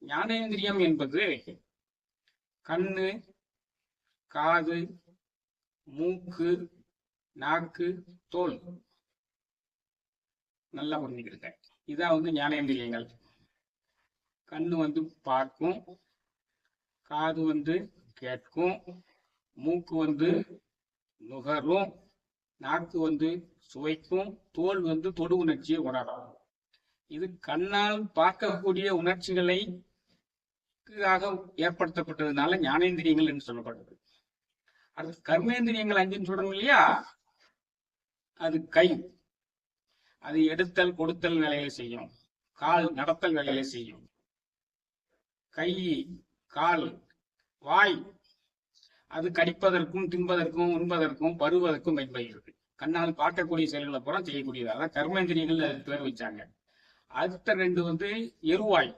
ஞானேந்திரியம் என்பது கண்ணு, காது, மூக்கு, நாக்கு, தோல். நல்லா புரிஞ்சுக்கிருங்க. இதான் ஞானேந்திரியங்கள். கண்ணு பார்க்கும், காது கேட்கும், மூக்கு நுகரும், நாக்கு சுவைக்கும், தோல் தொடு உணர்ச்சியை உணரும். இது கண்ணால் பார்க்கக்கூடிய உணர்ச்சிகளை ஏற்படுத்தப்பட்டதுனால ஞானேந்திரியங்கள் என்று சொல்லப்படுது. அடுத்து கர்மேந்திரியங்கள் 5 சொல்றோம் இல்லையா, அது கை, அது எடுத்தல் கொடுத்தல் வேலையை செய்யும். கால் நடத்தல் வேலையை செய்யும். கை, கால், வாய் அது கடிப்பதற்கும் தின்பதற்கும் உண்பதற்கும் பருவதற்கும் பயன்படுகிறது. கண்ணால் பார்க்கக்கூடிய செயல்களை பூரா செய்யக்கூடியது. அதான் கர்மேந்திரியங்கள் அதுக்கு பேர் வச்சாங்க. அடுத்த 2 எருவாய்.